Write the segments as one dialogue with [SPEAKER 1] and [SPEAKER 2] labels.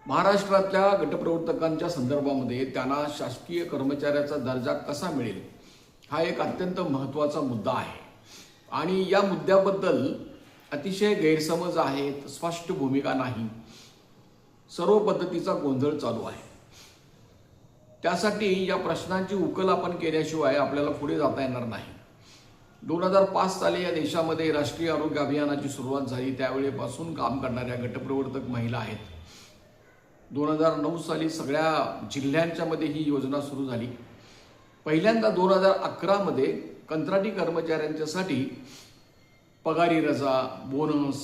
[SPEAKER 1] महाराष्ट्रातल्या गटप्रवर्तकांच्या संदर्भामध्ये त्यांना शासकीय कर्मचाऱ्याचा दर्जा कसा मिळेल हा एक अत्यंत महत्त्वाचा मुद्दा आहे आणि या मुद्द्याबद्दल अतिशय गैरसमज आहेत, स्पष्ट भूमिका नाही, सर्व पद्धतीचा गोंधळ चालू आहे। त्यासाठी या प्रश्नांची उकल आपण केल्याशिवाय आपल्याला पुढे जाता येणार नाही। 2005 साली या देशामध्ये राष्ट्रीय आरोग्य अभियानाची सुरुवात झाली, त्यावेळेपासून काम करणाऱ्या गटप्रवर्तक महिला आहेत। 2009 साली सगळ्या जिल्ह्यांच्या मध्ये ही योजना सुरू झाली। पहिल्यांदा 2011 मध्ये कंत्राटी कर्मचाऱ्यांच्यासाठी पगारी रजा, बोनस,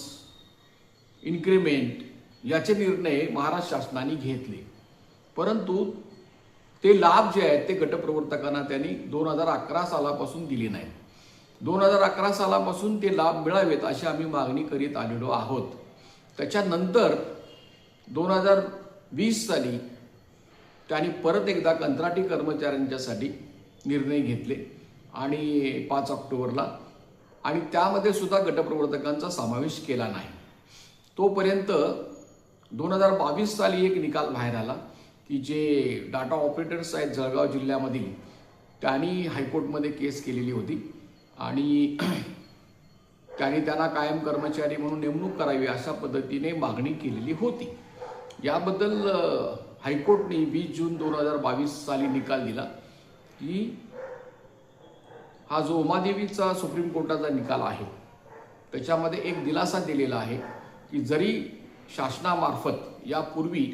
[SPEAKER 1] इन्क्रिमेंट याचे निर्णय महाराष्ट्र शासनाने घेतले, परंतु ते लाभ जे आहेत ते गटप्रवर्तकांना त्यांनी 2011 सालापासून दिले नाहीत। 2011 सालापासून ते लाभ मिळावेत अशी आम्ही मागणी करीत आलेलो आहोत। त्याच्यानंतर 2020 साली त्यांनी परत एकदा कंत्राटी कर्मचाऱ्यांच्यासाठी निर्णय घेतले आणि 5 ऑक्टोबरला, आणि त्यामध्ये सुद्धा गटप्रवर्तकांचा समावेश केला नाही। तोपर्यंत 2022 साली एक निकाल बाहेर आला की जे डाटा ऑपरेटर्स आहेत जळगाव जिल्ह्यामधील, त्यांनी हायकोर्टमध्ये केस केलेली होती आणि त्यांना कायम कर्मचारी म्हणून नेमणूक करावी अशा पद्धतीने मागणी केलेली होती। याबद्दल हायकोर्टने 20 जून 2022 साली निकाल दिला की हा जो उमादेवीचा सुप्रीम कोर्टाचा निकाल आहे त्याच्यामध्ये एक दिलासा दिलेला आहे की जरी शासनामार्फत यापूर्वी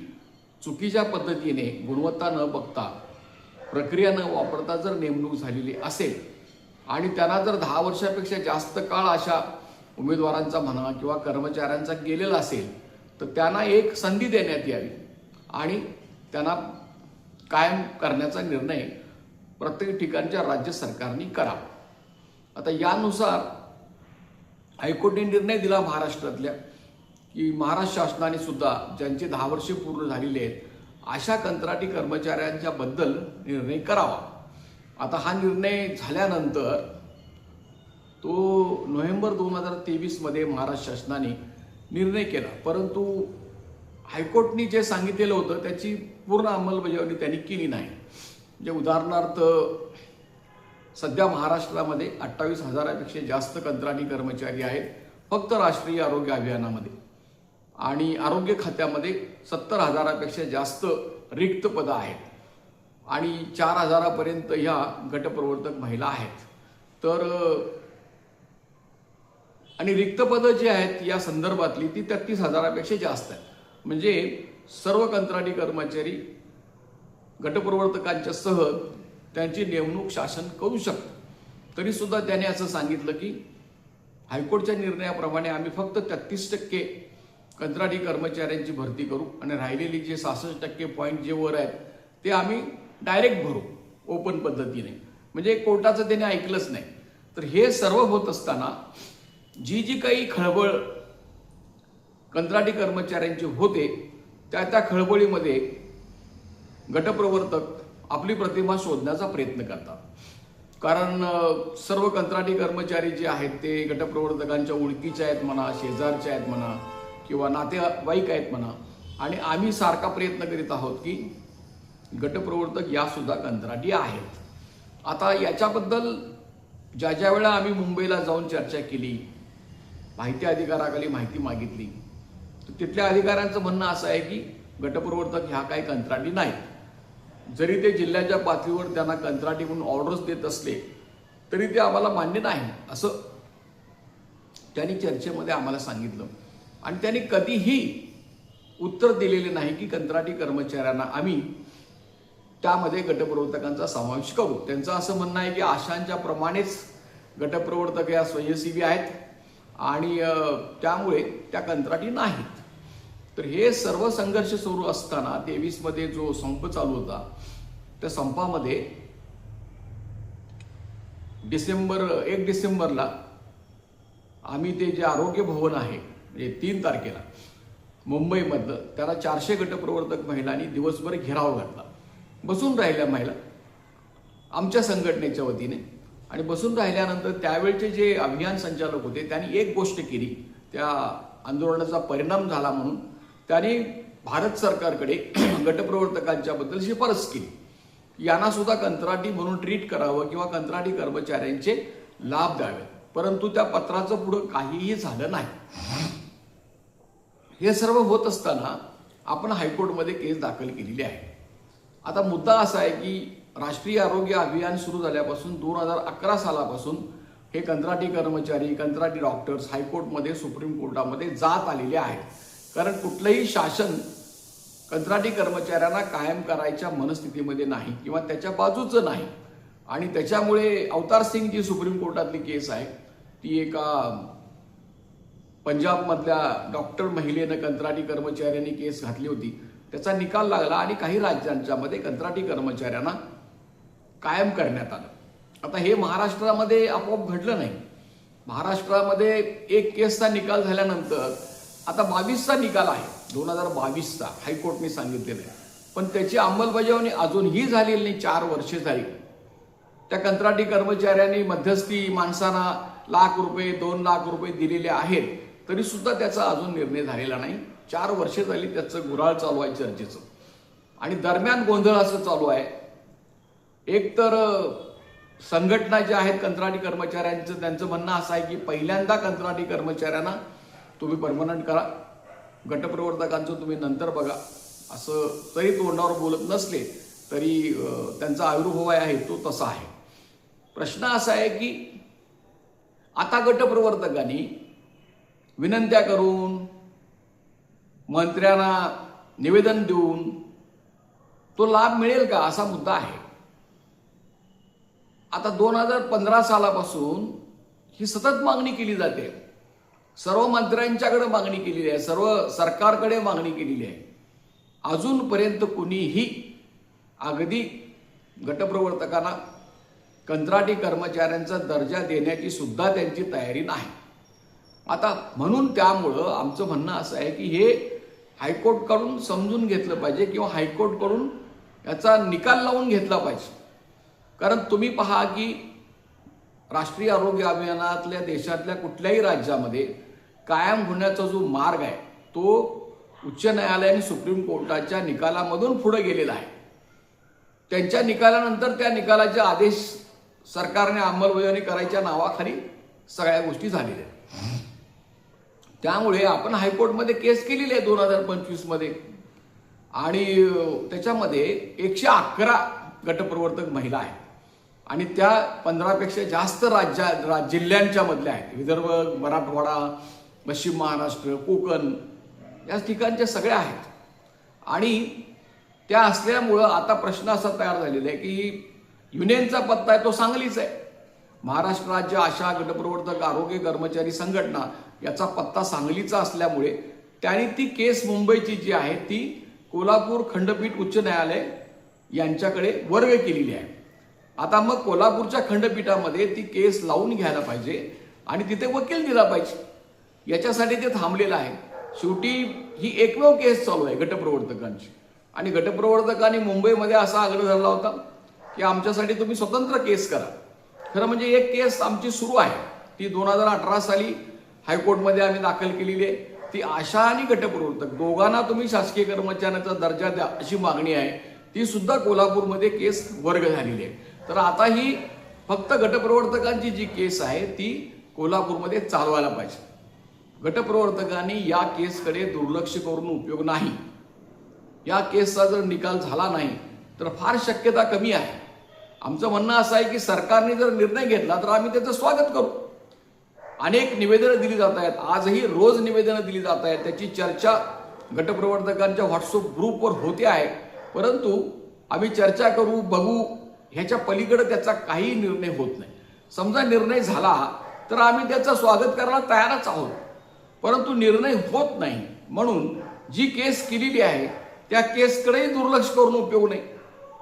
[SPEAKER 1] चुकीच्या पद्धतीने गुणवत्ता न बघता, प्रक्रिया न वापरता जर नेमणूक झालेली असेल आणि त्यांना जर 10 वर्षापेक्षा जास्त काळ अशा उमेदवारांचा म्हणा किंवा कर्मचाऱ्यांचा गेलेला असेल तर त्यांना एक संधी देण्यात यावी आणि त्यांना कायम करण्याचा निर्णय प्रत्येक ठिकाणच्या राज्य सरकारने करावा। आता यानुसार हायकोर्टाने निर्णय दिला महाराष्ट्रातल्या की महाराष्ट्र शासनाने सुद्धा ज्यांचे 10 वर्षे पूर्ण झालेले आहेत अशा कंत्राटी कर्मचाऱ्यांच्या बद्दल निर्णय करावा। आता हा निर्णय झाल्यानंतर तो नोव्हेंबर 2023 मध्ये महाराष्ट्र शासनाने निर्णय केला, परंतु हायकोर्टने जे सांगितलेलं होतं त्याची पूर्ण अंमलबजावणी त्यांनी केली नाही। म्हणजे उदाहरणार्थ सध्या महाराष्ट्रामध्ये 28,000पेक्षा जास्त कंत्राटी कर्मचारी आहेत फक्त राष्ट्रीय आरोग्य अभियानामध्ये, आणि आरोग्य खात्यामध्ये 70,000पेक्षा जास्त रिक्त पदं आहेत आणि 4,000पर्यंत ह्या गटप्रवर्तक महिला आहेत। तर आणि रिक्त पदं जी आहेत या संदर्भातली ती 33,000पेक्षा जास्त आहेत। म्हणजे सर्व कंत्राटी कर्मचारी गटप्रवर्तकांच्या सह त्यांची नेमणूक शासन करू शकतं। तरी सुद्धा त्याने असं सांगितलं की हायकोर्टच्या निर्णयाप्रमाणे आम्ही फक्त 33% कंत्राटी कर्मचाऱ्यांची भरती करू आणि राहिलेली जे 66% पॉईंट जे वर आहेत ते आम्ही डायरेक्ट भरू ओपन पद्धतीने। म्हणजे कोर्टाचं त्याने ऐकलंच नाही। तर हे सर्व होत असताना जी काही खळबळ कंत्राटी कर्मचाऱ्यांची होते त्या खळबळीमध्ये गटप्रवर्तक आपली प्रतिमा शोधण्याचा प्रयत्न करतात, कारण सर्व कंत्राटी कर्मचारी जे आहेत ते गटप्रवर्तकांच्या ओळखीचे आहेत म्हणा, शेजारचे आहेत म्हणा किंवा नातेवाईक आहेत म्हणा, आणि आम्ही सारखा प्रयत्न करीत आहोत की गटप्रवर्तक या सुद्धा कंत्राटी आहेत। आता याच्याबद्दल ज्या वेळा आम्ही मुंबईला जाऊन चर्चा केली, माहिती अधिकाराखाली माहिती मागितली, तर तिथल्या अधिकाऱ्यांचं म्हणणं असं आहे की गटप्रवर्तक ह्या काही कंत्राटी नाहीत। जरी ते जिल्ह्याच्या पातळीवर त्यांना कंत्राटी म्हणून ऑर्डर्स देत असले तरी ते आम्हाला मान्य नाही असं त्यांनी चर्चेमध्ये आम्हाला सांगितलं, आणि त्यांनी कधीही उत्तर दिलेले नाही की कंत्राटी कर्मचाऱ्यांना आम्ही त्यामध्ये गटप्रवर्तकांचा समावेश करू। त्यांचं असं म्हणणं आहे की आशांच्या प्रमाणेच गटप्रवर्तक या स्वयंसेवी आहेत आणि त्यामुळे त्या कंत्राटी नाहीत। तर हे सर्व संघर्ष सुरू असताना 23 मध्ये जो संप चालू होता त्या संपामध्ये 1 डिसेंबरला आम्ही ते जे आरोग्य भवन आहे म्हणजे 3 तारखेला मुंबईमधलं त्याला 400 गटप्रवर्तक महिलांनी दिवसभर घेराव घातला। बसून राहिल्या महिला आमच्या संघटनेच्या वतीने, आणि बसून राहिल्यानंतर त्यावेळचे जे अभियान संचालक होते त्यांनी एक गोष्ट केली, त्या आंदोलनाचा परिणाम झाला म्हणून त्यांनी भारत सरकारकडे गटप्रवर्तकांच्या बद्दल शिफारस केली, यांना सुद्धा कंत्राटी म्हणून ट्रीट करावं किंवा कंत्राटी कर्मचाऱ्यांचे लाभ द्यावे. परंतु त्या पत्राचं पुढं काहीही झालं नाही. हे सर्व होत असताना आपण हायकोर्टमध्ये केस दाखल केलेली आहे. आता मुद्दा असा आहे की राष्ट्रीय आरोग्य अभियान सुरू झाल्यापासून 2011 सालापासून हे कंत्राटी कर्मचारी, कंत्राटी डॉक्टर्स हायकोर्टमध्ये, सुप्रीम कोर्टामध्ये जात आलेले आहेत. कारण कुठलंही शासन कंत्राटी कर्मचाऱ्यांना कायम करायच्या मनस्थितीमध्ये नाही किंवा त्याच्या बाजूचं नाही. आणि त्याच्यामुळे अवतार सिंग जी सुप्रीम कोर्टातली केस आहे ती एका पंजाबमधल्या डॉक्टर महिलेनं कंत्राटी कर्मचाऱ्यांनी केस घातली होती, त्याचा निकाल लागला आणि काही राज्यांच्या मध्ये कंत्राटी कर्मचाऱ्यांना कायम करण्यात आलं. आता हे महाराष्ट्रामध्ये आपोआप घडलं नाही. महाराष्ट्रामध्ये एक केसचा निकाल झाल्यानंतर आता 22चा निकाल आहे, 2022चा हायकोर्टने सांगितलेलं आहे, पण त्याची अंमलबजावणी अजूनही झालेली नाही. 4 वर्षे झाली. त्या कंत्राटी कर्मचाऱ्यांनी मध्यस्थी माणसांना ₹1,00,000 ₹2,00,000 दिलेले आहेत, तरी सुद्धा त्याचा अजून निर्णय झालेला नाही. 4 वर्षे झाली त्याचं गुऱ्हाळ चालू आहे चर्चेचं. आणि दरम्यान गोंधळ असं चालू आहे. एक तर संघटना ज्या आहेत कंत्राटी कर्मचाऱ्यांचं, त्यांचं म्हणणं असं आहे की पहिल्यांदा कंत्राटी कर्मचाऱ्यांना तुम्ही परमनंट करा, गटप्रवर्तकांचं तुम्ही नंतर बघा. असं तरी तोंडावर बोलत नसले तरी त्यांचा आविर्भाव आहे तो तसा आहे. प्रश्न असा आहे की आता गटप्रवर्तकांनी विनंत्या करून, मंत्र्यांना निवेदन देऊन तो लाभ मिळेल का, असा मुद्दा आहे. आता 2015 सालापासून ही सतत मागणी केली जाते. सर्व मंत्र्यांच्याकडे मागणी केलेली आहे, सर्व सरकारकडे मागणी केलेली आहे. अजूनपर्यंत कुणीही अगदी गटप्रवर्तकांना कंत्राटी कर्मचाऱ्यांचा दर्जा देण्याची सुद्धा त्यांची तयारी नाही. आता म्हणून त्यामुळं आमचं म्हणणं असं आहे की हे हायकोर्टकडून समजून घेतलं पाहिजे किंवा हायकोर्टकडून याचा निकाल लावून घेतला पाहिजे. कारण तुम्ही पहा की राष्ट्रीय आरोग्य अभियानातल्या देशातल्या कुठल्याही राज्यामध्ये कायम होण्याचा जो मार्ग आहे तो उच्च न्यायालय आणि सुप्रीम कोर्टाच्या निकालामधून पुढे गेलेला आहे. त्यांच्या निकालानंतर त्या निकालाचे आदेश सरकारने अंमलबजावणी करायच्या नावाखाली सगळ्या गोष्टी झालेल्या आहेत. त्यामुळे आपण हायकोर्टमध्ये केस केलेली आहे 2025 मध्ये आणि त्याच्यामध्ये 111 गटप्रवर्तक महिला आहेत आणि त्या 15पेक्षा जास्त जिल्ह्यांच्या मधल्या आहेत. विदर्भ, मराठवाडा, पश्चिम महाराष्ट्र, कोकण या ठिकाणच्या सगळ्या आहेत. आणि त्या असल्यामुळं आता प्रश्न असा तयार झालेला आहे की युनियनचा पत्ता आहे तो सांगलीच आहे. महाराष्ट्र राज्य आशा गटप्रवर्तक आरोग्य कर्मचारी संघटना याचा पत्ता सांगलीचा असल्यामुळे त्यांनी ती केस मुंबईची जी आहे ती कोल्हापूर खंडपीठ उच्च न्यायालय यांच्याकडे वर्ग केलेली आहे. आता मग कोल्हापूरच्या खंडपीठामध्ये ती केस लावून घ्यायला पाहिजे आणि तिथे वकील दिला पाहिजे. याच्यासाठी ते थांबलेलं आहे. शेवटी ही एकमेव केस चालू आहे गटप्रवर्तकांची आणि गटप्रवर्तकांनी मुंबईमध्ये असा आग्रह धरला होता की आमच्यासाठी तुम्ही स्वतंत्र केस करा. खरं म्हणजे एक केस आमची सुरू आहे, ती 2018 साली हायकोर्टमध्ये आम्ही दाखल केलेली आहे. ती आशा आणि गटप्रवर्तक दोघांना तुम्ही शासकीय कर्मचाऱ्यांचा दर्जा द्या अशी मागणी आहे. ती सुद्धा कोल्हापूरमध्ये केस वर्ग झालेली आहे. तर आता ही फक्त गटप्रवर्तकांची जी केस आहे ती कोल्हापूरमध्ये चालवायला पाहिजे. गटप्रवर्तकांनी या केसकडे दुर्लक्ष करून उपयोग नाही. या केसचा जर निकाल झाला नाही तर फार शक्यता कमी आहे. आमचं म्हणणं असं आहे की सरकारने जर निर्णय घेतला तर आम्ही त्याचं स्वागत करू. अनेक निवेदनं दिली जात आहेत, आजही रोज निवेदनं दिली जात आहेत. त्याची चर्चा गटप्रवर्तकांच्या व्हॉट्सअप ग्रुपवर होते आहे. परंतु आम्ही चर्चा करू, बघू, ह्याच्या पलीकडे त्याचा काही निर्णय होत नाही. समजा निर्णय झाला तर आम्ही त्याचं स्वागत करायला तयारच आहोत, परंतु निर्णय होत नाही. म्हणून जी केस केलेली आहे त्या केसकडेही दुर्लक्ष करून उपयोग नाही.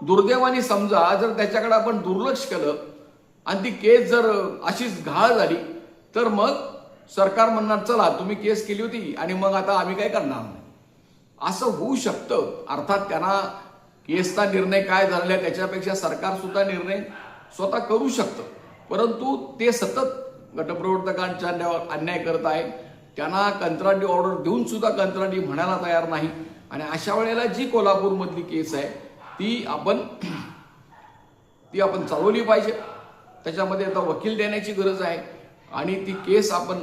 [SPEAKER 1] दुर्दैवाने समजा जर त्याच्याकडे आपण दुर्लक्ष केलं आणि ती केस जर अशीच घाळ झाली तर मग सरकार म्हणणार चला तुम्ही केस केली होती आणि मग आता आम्ही काय करणार नाही, असं होऊ शकतं. अर्थात त्यांना केसचा निर्णय काय झालेला आहे त्याच्यापेक्षा सरकार सुद्धा निर्णय स्वतः करू शकतं. परंतु ते सतत गटप्रवर्तकांच्या अन्याय करत आहे. त्यांना कंत्राटी ऑर्डर देऊन सुद्धा कंत्राटी म्हणायला तयार नाही. आणि अशा वेळेला जी कोल्हापूरमधली केस आहे ती आपण चालवली पाहिजे. त्याच्यामध्ये आता वकील देण्याची गरज आहे आणि ती केस आपण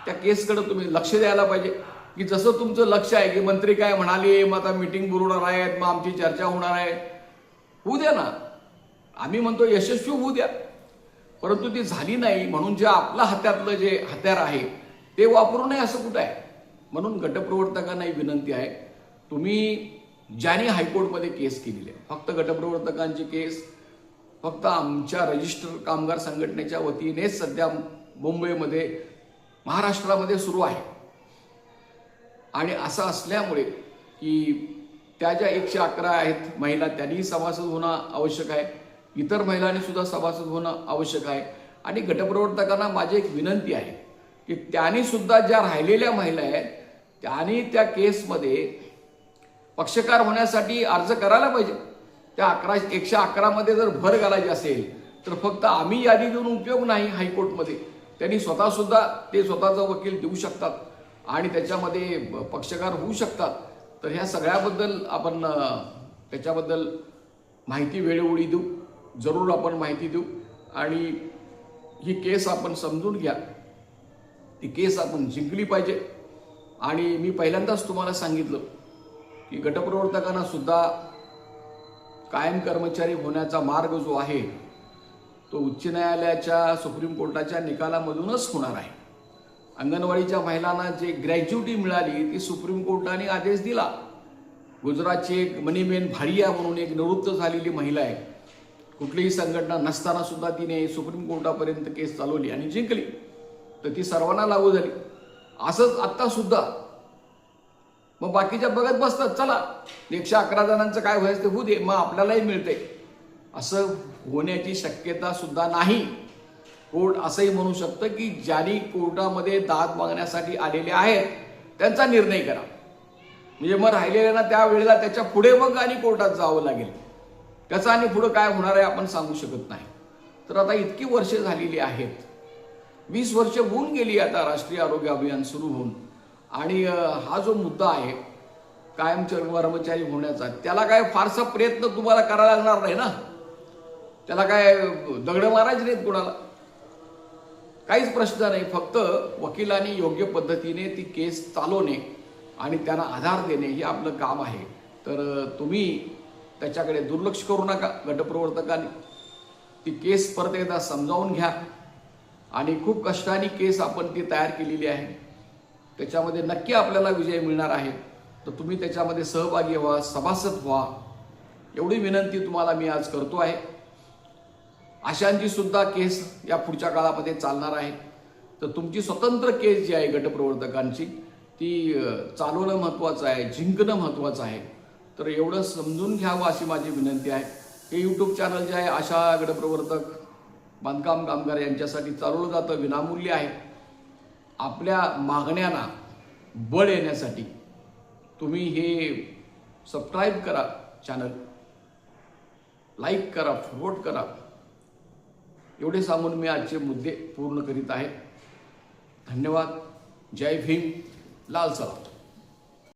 [SPEAKER 1] त्या केसकडे तुम्ही लक्ष द्यायला पाहिजे की जसं तुमचं लक्ष आहे की मंत्री काय म्हणाले, मग आता मीटिंग बोलवणार आहेत, मग आमची चर्चा होणार आहे. होऊ द्या ना, आम्ही म्हणतो यशस्वी होऊ द्या, परंतु ती झाली नाही म्हणून जे आपल्या हातातलं जे हत्यार आहे ते वापरू नये असं कुठं आहे. म्हणून गटप्रवर्तकांना ही विनंती आहे, तुम्ही ज्याने हायकोर्टमध्ये केस केलेली आहे, फक्त गटप्रवर्तकांची केस फक्त आमच्या रजिस्टर कामगार संघटनेच्या वतीनेच सध्या मुंबईमध्ये महाराष्ट्रामध्ये सुरू आहे. आणि असं असल्यामुळे की त्या ज्या 111 आहेत महिला त्यांनी सभासद होणं आवश्यक आहे, इतर महिलांनी सुद्धा सभासद होणं आवश्यक आहे. आणि गटप्रवर्तकांना माझी एक विनंती आहे की त्यांनी सुद्धा ज्या राहिलेल्या महिला आहेत त्यांनी त्या केसमध्ये पक्षकार होण्यासाठी अर्ज करायला पाहिजे. त्या 111 मध्ये जर भर घालायची असेल तर फक्त आम्ही यादी देऊन उपयोग नाही. हायकोर्टमध्ये त्यांनी स्वतःसुद्धा ते स्वतःचा वकील देऊ शकतात आणि त्याच्यामध्ये पक्षकार होऊ शकतात. तर ह्या सगळ्याबद्दल आपण त्याच्याबद्दल माहिती वेळोवेळी देऊ, जरूर आपण माहिती देऊ आणि ही केस आपण समजून घ्या. ती केस आपण जिंकली पाहिजे. आणि मी पहिल्यांदाच तुम्हाला सांगितलं की गटप्रवर्तकांना सुद्धा कायम कर्मचारी होण्याचा मार्ग जो आहे तो उच्च न्यायालयाच्या सुप्रीम कोर्टाच्या निकालामधूनच होणार आहे. अंगणवाडीच्या महिलांना जे ग्रॅज्युटी मिळाली ती सुप्रीम कोर्टाने आदेश दिला. गुजरातची एक मनीबेन भारिया म्हणून एक निवृत्त झालेली महिला आहे, कुठलीही संघटना नसताना सुद्धा तिने सुप्रीम कोर्टापर्यंत केस चालवली आणि जिंकली, तर ती सर्वांना लागू झाली. असंच आत्ता सुद्धा मग बाकीच्या बघत बसतात, चला 111 जणांचं काय व्हायचं ते होऊ दे, मग आपल्यालाही मिळते. असं होण्याची शक्यता सुद्धा नाही. कोर्ट असंही म्हणू शकतं की ज्यांनी कोर्टामध्ये दाद मागण्यासाठी आलेले आहेत त्यांचा निर्णय करा. म्हणजे मग राहिलेल्यांना त्या वेळेला त्याच्या पुढे मग आणि कोर्टात जावं लागेल. त्याचा आणि पुढं काय होणार आहे आपण सांगू शकत नाही. तर आता इतकी वर्षे झालेली आहेत, 20 वर्ष होऊन गेली आता राष्ट्रीय आरोग्य अभियान सुरू होऊन. आणि हा जो मुद्दा आहे कायम कर्मचारी होण्याचा, त्याला काय फारसा प्रयत्न तुम्हाला करायला लागणार नाही ना. त्याला काय दगड मारायचे नाहीत कुणाला, काहीच प्रश्न नाही. फक्त वकिलांनी योग्य पद्धतीने ती केस चालवणे आणि त्यांना आधार देणे हे आपलं काम आहे. तर तुम्ही त्याच्याकडे दुर्लक्ष करू नका. गटप्रवर्तकांनी ती केस परत एकदा समजावून घ्या आणि खूप कष्टाने केस आपण ती तयार केलेली आहे. त्याच्यामध्ये नक्की आपल्याला विजय मिळणार आहे. तर तुम्ही त्याच्यामध्ये सहभागी व्हा, सभासद व्हा, एवढी विनंती तुम्हाला मी आज करतो आहे. अशांची सुद्धा केस या पुढच्या काळामध्ये चालणार आहे. तर तुमची स्वतंत्र केस जी आहे गटप्रवर्तकांची ती चालवणं महत्त्वाचं आहे, जिंकणं महत्त्वाचं आहे. तर एवढं समजून घ्यावं अशी माझी विनंती आहे. हे यूट्यूब चॅनल जे आहे आशा गटप्रवर्तक बांधकाम कामगार यांच्यासाठी चालवलं जातं, विनामूल्य आहे. आपल्या मागण्यांना बळ येण्यासाठी तुम्ही हे सबस्क्राईब करा, चॅनल लाईक करा, फॉरवर्ड करा. एवढे सांगून मी आजचे मुद्दे पूर्ण करीत आहे. धन्यवाद. जय भीम. लाल सलाम.